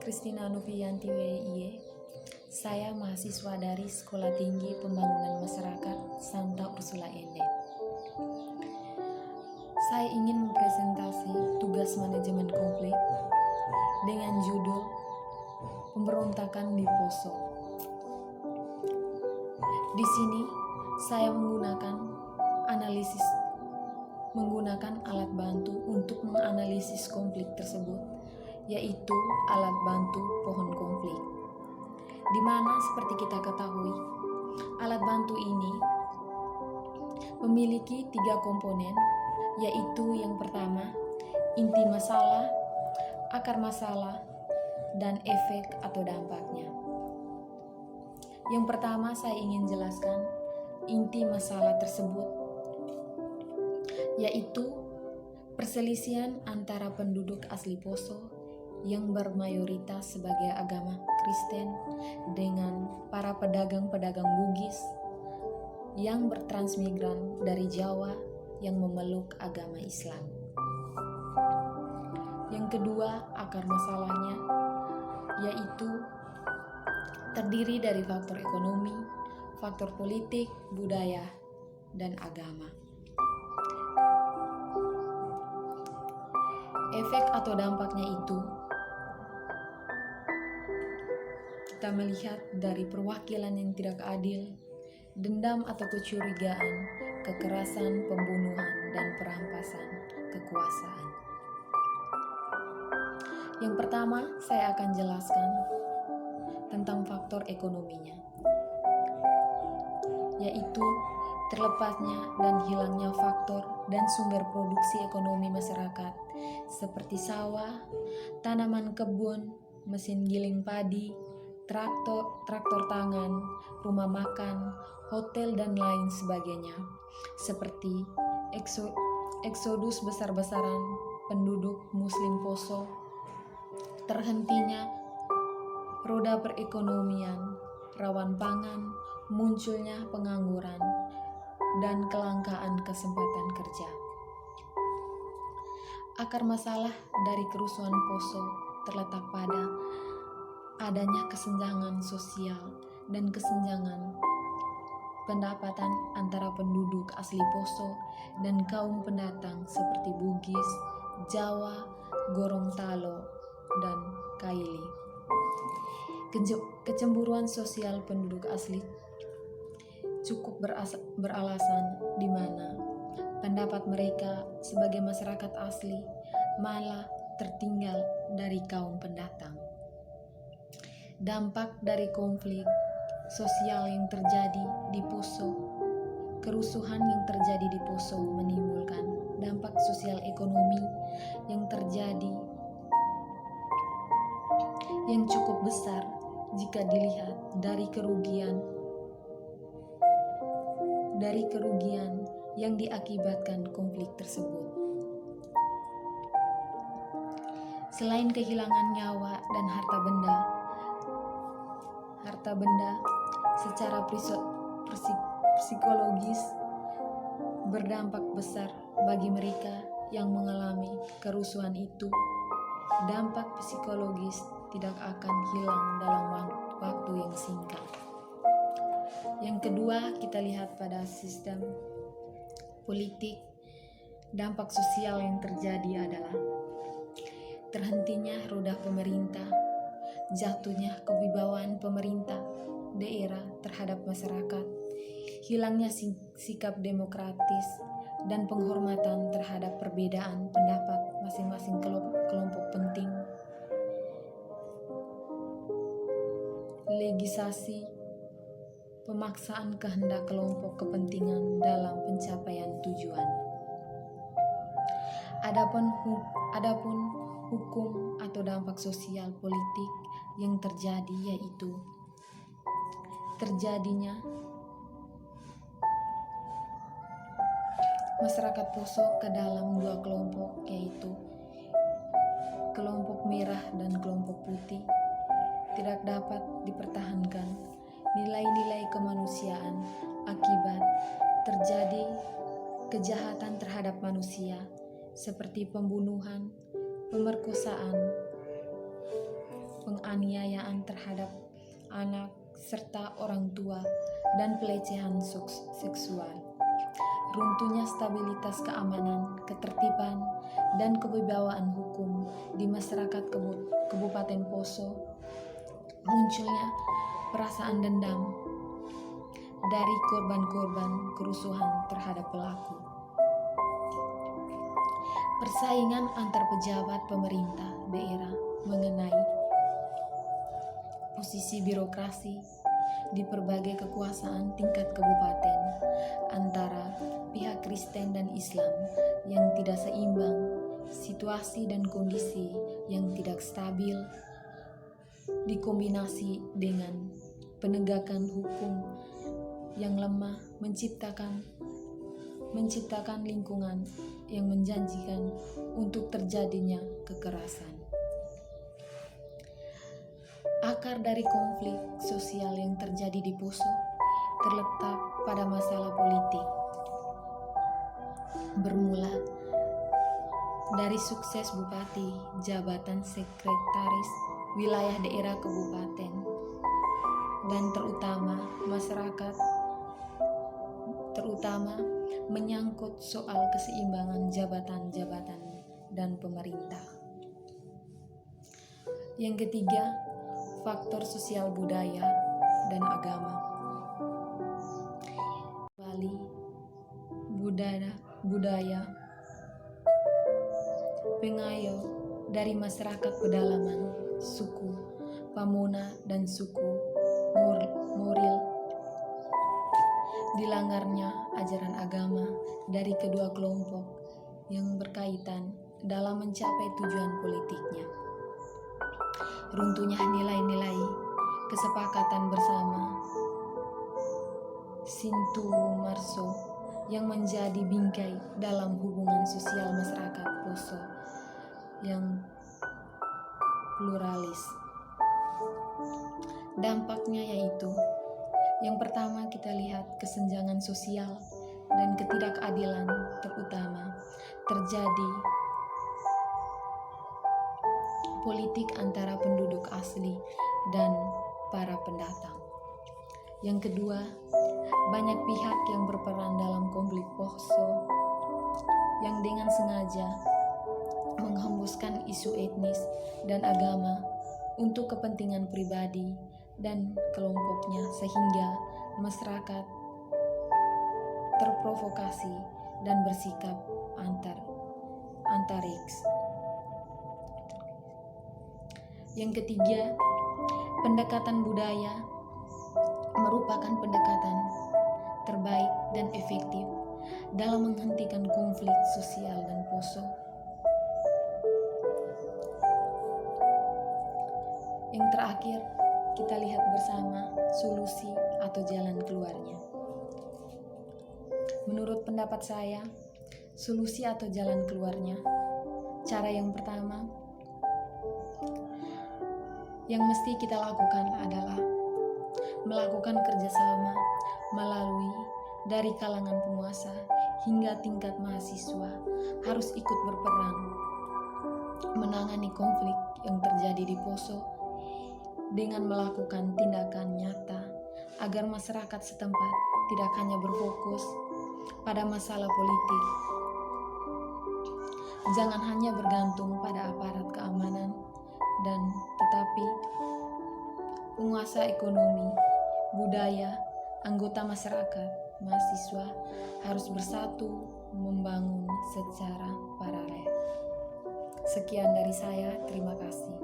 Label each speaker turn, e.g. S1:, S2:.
S1: Kristina Novianti WIY. Saya mahasiswa dari Sekolah Tinggi Pembangunan Masyarakat Santa Ursula Ende. Saya ingin mempresentasi tugas manajemen konflik dengan judul Pemberontakan di Poso. Di sini saya menggunakan alat bantu untuk menganalisis konflik tersebut, yaitu alat bantu pohon konflik. Di mana seperti kita ketahui, alat bantu ini memiliki 3 komponen, yaitu yang pertama, inti masalah, akar masalah, dan efek atau dampaknya. Yang pertama saya ingin jelaskan inti masalah tersebut, yaitu perselisihan antara penduduk asli Poso yang bermayoritas sebagai agama Kristen dengan para pedagang-pedagang Bugis yang bertransmigran dari Jawa yang memeluk agama Islam. Yang kedua, akar masalahnya yaitu terdiri dari faktor ekonomi, faktor politik, budaya, dan agama. Efek atau dampaknya itu kita melihat dari perwakilan yang tidak adil, dendam atau kecurigaan, kekerasan, pembunuhan, dan perampasan kekuasaan. Yang pertama, saya akan jelaskan tentang faktor ekonominya, yaitu terlepasnya dan hilangnya faktor dan sumber produksi ekonomi masyarakat seperti sawah, tanaman kebun, mesin giling padi, traktor tangan, rumah makan, hotel, dan lain sebagainya, seperti eksodus besar-besaran penduduk Muslim Poso, terhentinya roda perekonomian, rawan pangan, munculnya pengangguran, dan kelangkaan kesempatan kerja. Akar masalah dari kerusuhan Poso terletak pada adanya kesenjangan sosial dan kesenjangan pendapatan antara penduduk asli Poso dan kaum pendatang seperti Bugis, Jawa, Gorontalo, dan Kaili. Kecemburuan sosial penduduk asli cukup beralasan di mana pendapat mereka sebagai masyarakat asli malah tertinggal dari kaum pendatang. Dampak dari konflik sosial yang terjadi di Poso, kerusuhan yang terjadi di Poso menimbulkan dampak sosial ekonomi yang terjadi yang cukup besar jika dilihat dari kerugian yang diakibatkan konflik tersebut. Selain kehilangan nyawa dan harta benda secara psikologis berdampak besar bagi mereka yang mengalami kerusuhan itu. Dampak psikologis tidak akan hilang dalam waktu yang singkat. Yang kedua, kita lihat pada sistem politik. Dampak sosial yang terjadi adalah terhentinya roda pemerintah, jatuhnya kewibawaan pemerintah daerah terhadap masyarakat, hilangnya sikap demokratis dan penghormatan terhadap perbedaan pendapat masing-masing kelompok penting, legislasi, pemaksaan kehendak kelompok kepentingan dalam pencapaian tujuan. Adapun hukum atau dampak sosial politik yang terjadi yaitu terjadinya masyarakat Poso ke dalam 2 kelompok, yaitu kelompok merah dan kelompok putih. Tidak dapat dipertahankan nilai-nilai kemanusiaan akibat terjadi kejahatan terhadap manusia seperti pembunuhan, pemerkosaan, penganiayaan terhadap anak serta orang tua, dan pelecehan seksual. Runtuhnya stabilitas keamanan, ketertiban, dan kewibawaan hukum di masyarakat Kabupaten Poso. Munculnya perasaan dendam dari korban-korban kerusuhan terhadap pelaku. Persaingan antar pejabat pemerintah daerah mengenai posisi birokrasi di berbagai kekuasaan tingkat kabupaten antara pihak Kristen dan Islam yang tidak seimbang, situasi dan kondisi yang tidak stabil, dikombinasi dengan penegakan hukum yang lemah menciptakan lingkungan yang menjanjikan untuk terjadinya kekerasan. Akar dari konflik sosial yang terjadi di Poso terletak pada masalah politik. Bermula dari sukses bupati, jabatan sekretaris wilayah daerah kabupaten, dan terutama masyarakat, terutama menyangkut soal keseimbangan jabatan-jabatan dan pemerintah. Yang ketiga, faktor sosial budaya dan agama. Bali, budaya, pengayo dari masyarakat pedalaman, suku Pamona dan suku Moril. Dilanggarnya ajaran agama dari kedua kelompok yang berkaitan dalam mencapai tujuan politiknya. Runtuhnya nilai-nilai kesepakatan bersama Sintu Marso yang menjadi bingkai dalam hubungan sosial masyarakat Poso yang pluralis. Dampaknya yaitu yang pertama, kita lihat kesenjangan sosial dan ketidakadilan, terutama terjadi politik antara penduduk asli dan para pendatang. Yang kedua, banyak pihak yang berperan dalam konflik Poso yang dengan sengaja menghembuskan isu etnis dan agama untuk kepentingan pribadi dan kelompoknya, sehingga masyarakat terprovokasi dan bersikap antaraks. Yang ketiga, pendekatan budaya merupakan pendekatan terbaik dan efektif dalam menghentikan konflik sosial dan Poso. Yang terakhir, kita lihat bersama solusi atau jalan keluarnya. Menurut pendapat saya, solusi atau jalan keluarnya, cara yang pertama yang mesti kita lakukan adalah melakukan kerjasama melalui dari kalangan penguasa hingga tingkat mahasiswa harus ikut berperan menangani konflik yang terjadi di Poso dengan melakukan tindakan nyata agar masyarakat setempat tidak hanya berfokus pada masalah politik. Jangan hanya bergantung pada aparat keamanan dan tetapi penguasa ekonomi, budaya, anggota masyarakat, mahasiswa harus bersatu membangun secara paralel. Sekian dari saya, terima kasih.